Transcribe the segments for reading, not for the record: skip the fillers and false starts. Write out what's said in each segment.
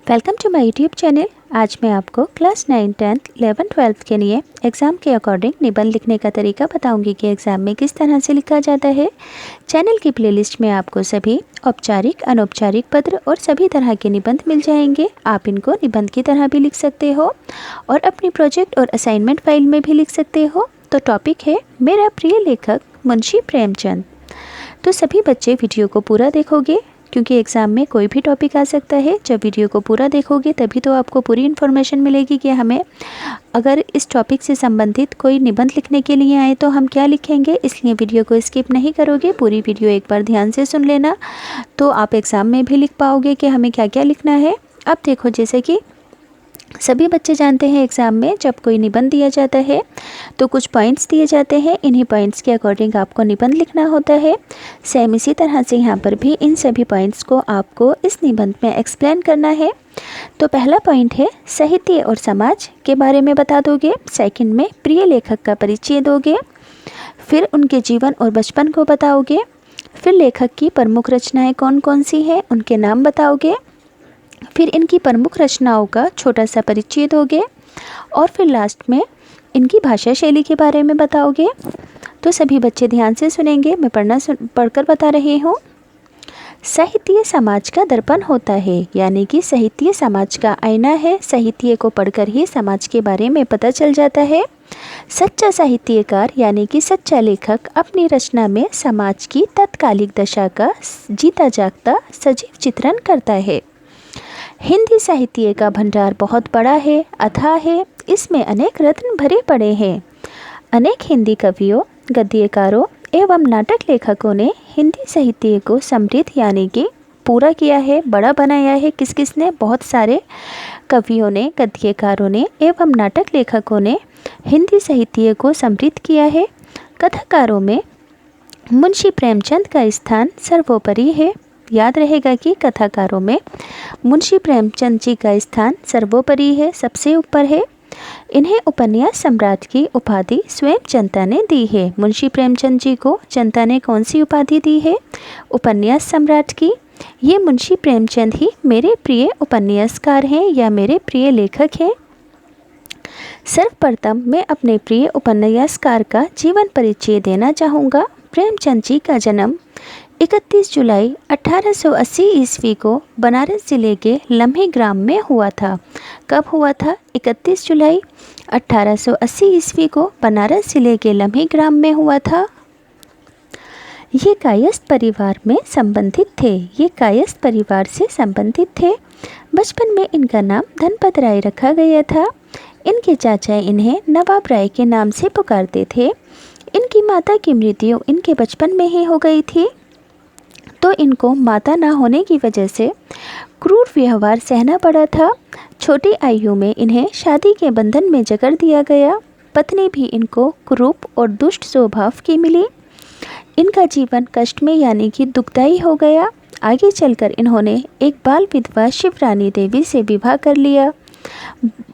Welcome to my YouTube channel. आज मैं आपको क्लास 9, 10th, 11th, 12th के लिए एग्ज़ाम के अकॉर्डिंग निबंध लिखने का तरीका बताऊंगी कि एग्ज़ाम में किस तरह से लिखा जाता है। चैनल की प्लेलिस्ट में आपको सभी औपचारिक, अनौपचारिक पत्र और सभी तरह के निबंध मिल जाएंगे। आप इनको निबंध की तरह भी लिख सकते हो और अपनी प्रोजेक्ट और असाइनमेंट फाइल में भी लिख सकते हो। तो टॉपिक है मेरा प्रिय लेखक मुंशी प्रेमचंद। तो सभी बच्चे वीडियो को पूरा देखोगे क्योंकि एग्ज़ाम में कोई भी टॉपिक आ सकता है। जब वीडियो को पूरा देखोगे तभी तो आपको पूरी इन्फॉर्मेशन मिलेगी कि हमें अगर इस टॉपिक से संबंधित कोई निबंध लिखने के लिए आए तो हम क्या लिखेंगे। इसलिए वीडियो को स्किप नहीं करोगे, पूरी वीडियो एक बार ध्यान से सुन लेना, तो आप एग्ज़ाम में भी लिख पाओगे कि हमें क्या क्या लिखना है। अब देखो, जैसे कि सभी बच्चे जानते हैं एग्ज़ाम में जब कोई निबंध दिया जाता है तो कुछ पॉइंट्स दिए जाते हैं। इन्हीं पॉइंट्स के अकॉर्डिंग आपको निबंध लिखना होता है। सेम इसी तरह से यहाँ पर भी इन सभी पॉइंट्स को आपको इस निबंध में एक्सप्लेन करना है। तो पहला पॉइंट है साहित्य और समाज के बारे में बता दोगे। सेकंड में प्रिय लेखक का परिचय दोगे। फिर उनके जीवन और बचपन को बताओगे। फिर लेखक की प्रमुख रचनाएँ कौन कौन सी हैं उनके नाम बताओगे। फिर इनकी प्रमुख रचनाओं का छोटा सा परिचय दोगे और फिर लास्ट में इनकी भाषा शैली के बारे में बताओगे। तो सभी बच्चे ध्यान से सुनेंगे, मैं पढ़कर बता रही हूँ। साहित्य समाज का दर्पण होता है, यानी कि साहित्य समाज का आईना है। साहित्य को पढ़कर ही समाज के बारे में पता चल जाता है। सच्चा साहित्यकार यानी कि सच्चा लेखक अपनी रचना में समाज की तत्कालिक दशा का जीता जागता सजीव चित्रण करता है। हिंदी साहित्य का भंडार बहुत बड़ा है, अथाह है। इसमें अनेक रत्न भरे पड़े हैं। अनेक हिंदी कवियों, गद्यकारों एवं नाटक लेखकों ने हिंदी साहित्य को समृद्ध यानी कि पूरा किया है, बड़ा बनाया है। किस किस ने? बहुत सारे कवियों ने, गद्यकारों ने एवं नाटक लेखकों ने हिंदी साहित्य को समृद्ध किया है। कथाकारों में मुंशी प्रेमचंद का स्थान सर्वोपरि है। याद रहेगा कि कथाकारों में मुंशी प्रेमचंद जी का स्थान सर्वोपरि है, सबसे ऊपर है। इन्हें उपन्यास सम्राट की उपाधि स्वयं जनता ने दी है। मुंशी प्रेमचंद जी को जनता ने कौन सी उपाधि दी है? उपन्यास सम्राट की। ये मुंशी प्रेमचंद ही मेरे प्रिय उपन्यासकार हैं या मेरे प्रिय लेखक हैं। सर्वप्रथम मैं अपने प्रिय उपन्यासकार का जीवन परिचय देना चाहूँगा। प्रेमचंद जी का जन्म 31 जुलाई 1880 ईस्वी को बनारस ज़िले के लम्हे ग्राम में हुआ था। कब हुआ था? 31 जुलाई 1880 ईस्वी को बनारस ज़िले के लम्हे ग्राम में हुआ था। ये कायस्थ परिवार में संबंधित थे। ये कायस्थ परिवार से संबंधित थे। बचपन में इनका नाम धनपत राय रखा गया था। इनके चाचा इन्हें नवाब राय के नाम से पुकारते थे। इनकी माता की मृत्यु इनके बचपन में ही हो गई थी, तो इनको माता ना होने की वजह से क्रूर व्यवहार सहना पड़ा था। छोटी आयु में इन्हें शादी के बंधन में जकड़ दिया गया। पत्नी भी इनको कुरूप और दुष्ट स्वभाव की मिली। इनका जीवन कष्ट में यानी कि दुखदायी हो गया। आगे चलकर इन्होंने एक बाल विधवा शिवरानी देवी से विवाह कर लिया।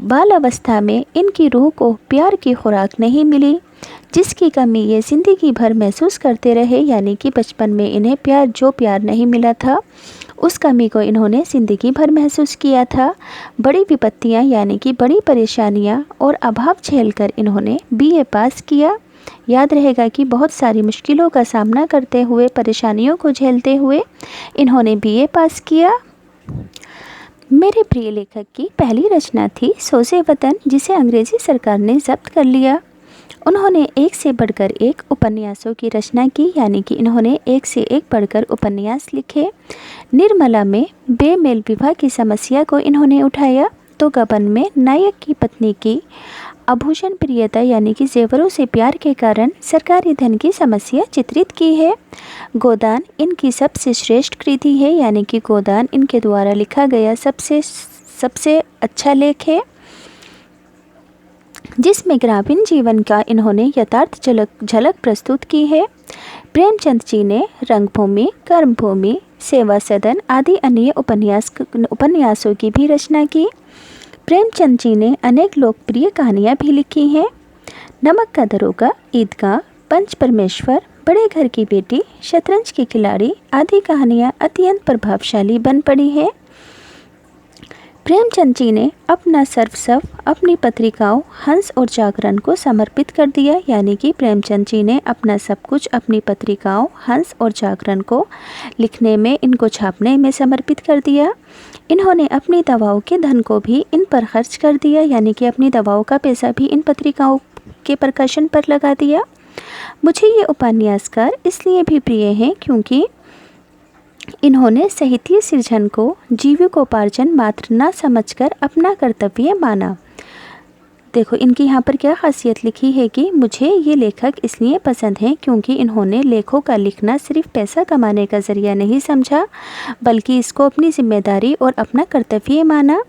बाल अवस्था में इनकी रूह को प्यार की खुराक नहीं मिली, जिसकी कमी ये ज़िंदगी भर महसूस करते रहे। यानी कि बचपन में इन्हें प्यार नहीं मिला था, उस कमी को इन्होंने ज़िंदगी भर महसूस किया था। बड़ी विपत्तियां यानी कि बड़ी परेशानियां और अभाव झेलकर इन्होंने बीए पास किया। याद रहेगा कि बहुत सारी मुश्किलों का सामना करते हुए, परेशानियों को झेलते हुए इन्होंने बीए पास किया। मेरे प्रिय लेखक की पहली रचना थी सोसे वतन, जिसे अंग्रेज़ी सरकार ने जब्त कर लिया। उन्होंने एक से बढ़कर एक उपन्यासों की रचना की, यानी कि इन्होंने एक से एक बढ़कर उपन्यास लिखे। निर्मला में बेमेल विवाह की समस्या को इन्होंने उठाया। तो गबन में नायक की पत्नी की आभूषण प्रियता यानी कि जेवरों से प्यार के कारण सरकारी धन की समस्या चित्रित की है। गोदान इनकी सबसे श्रेष्ठ कृति है, यानी कि गोदान इनके द्वारा लिखा गया सबसे अच्छा लेख है, जिसमें ग्रामीण जीवन का इन्होंने यथार्थ झलक प्रस्तुत की है। प्रेमचंद जी ने रंगभूमि, कर्मभूमि, सेवा सदन आदि अन्य उपन्यासों की भी रचना की। प्रेमचंद जी ने अनेक लोकप्रिय कहानियाँ भी लिखी हैं। नमक का दरोगा, ईदगाह, पंच परमेश्वर, बड़े घर की बेटी, शतरंज की खिलाड़ी आदि कहानियाँ अत्यंत प्रभावशाली बन पड़ी हैं। प्रेमचंद जी ने अपना सर्वस्व अपनी पत्रिकाओं हंस और जागरण को समर्पित कर दिया, यानी कि प्रेमचंद जी ने अपना सब कुछ अपनी पत्रिकाओं हंस और जागरण को लिखने में, इनको छापने में समर्पित कर दिया। इन्होंने अपनी दवाओं के धन को भी इन पर खर्च कर दिया, यानी कि अपनी दवाओं का पैसा भी इन पत्रिकाओं के प्रकाशन पर लगा दिया। मुझे ये उपन्यासकार इसलिए भी प्रिय हैं क्योंकि इन्होंने साहित्य सृजन को जीविकोपार्जन मात्र न समझकर अपना कर्तव्य माना। देखो इनकी यहाँ पर क्या खासियत लिखी है कि मुझे ये लेखक इसलिए पसंद हैं क्योंकि इन्होंने लेखों का लिखना सिर्फ पैसा कमाने का ज़रिया नहीं समझा, बल्कि इसको अपनी जिम्मेदारी और अपना कर्तव्य माना।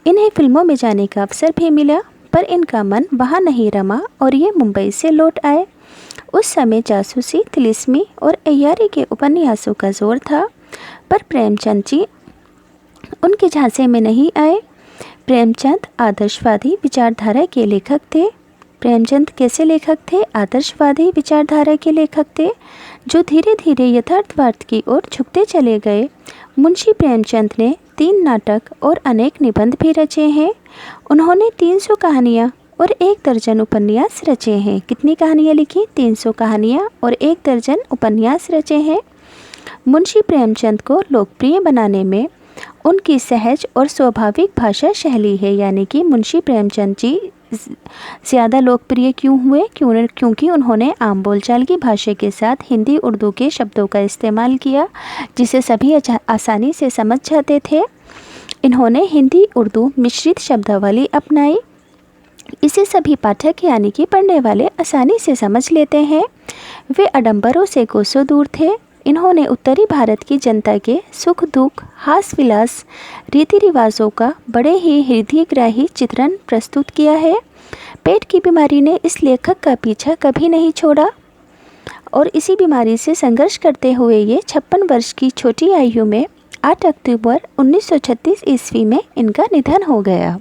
इन्हें फिल्मों में जाने का अवसर भी मिला, पर इनका मन वहाँ नहीं रमा और ये मुंबई से लौट आए। उस समय जासूसी, तिलिस्मी और अय्यारी के उपन्यासों का जोर था, पर प्रेमचंद जी उनके झांसे में नहीं आए। प्रेमचंद आदर्शवादी विचारधारा के लेखक थे। प्रेमचंद कैसे लेखक थे? आदर्शवादी विचारधारा के लेखक थे, जो धीरे धीरे यथार्थवाद की ओर झुकते चले गए। मुंशी प्रेमचंद ने 3 नाटक और अनेक निबंध भी रचे हैं। उन्होंने 300 कहानियाँ और 1 दर्जन उपन्यास रचे हैं। कितनी कहानियाँ लिखी? 300 कहानियाँ और 1 दर्जन उपन्यास रचे हैं। मुंशी प्रेमचंद को लोकप्रिय बनाने में उनकी सहज और स्वाभाविक भाषा शैली है, यानी कि मुंशी प्रेमचंद जी ज़्यादा लोकप्रिय क्यों हुए? क्योंकि उन्होंने आम बोलचाल की भाषा के साथ हिंदी उर्दू के शब्दों का इस्तेमाल किया, जिसे सभी आसानी से समझ जाते थे। इन्होंने हिंदी उर्दू मिश्रित शब्दावली अपनाई, इसे सभी पाठक यानी कि पढ़ने वाले आसानी से समझ लेते हैं। वे आडंबरों से कोसों दूर थे। इन्होंने उत्तरी भारत की जनता के सुख दुख, हास विलास, रीति रिवाजों का बड़े ही हृदयग्राही चित्रण प्रस्तुत किया है। पेट की बीमारी ने इस लेखक का पीछा कभी नहीं छोड़ा और इसी बीमारी से संघर्ष करते हुए ये 56 वर्ष की छोटी आयु में 8 अक्टूबर 1936 ईस्वी में इनका निधन हो गया।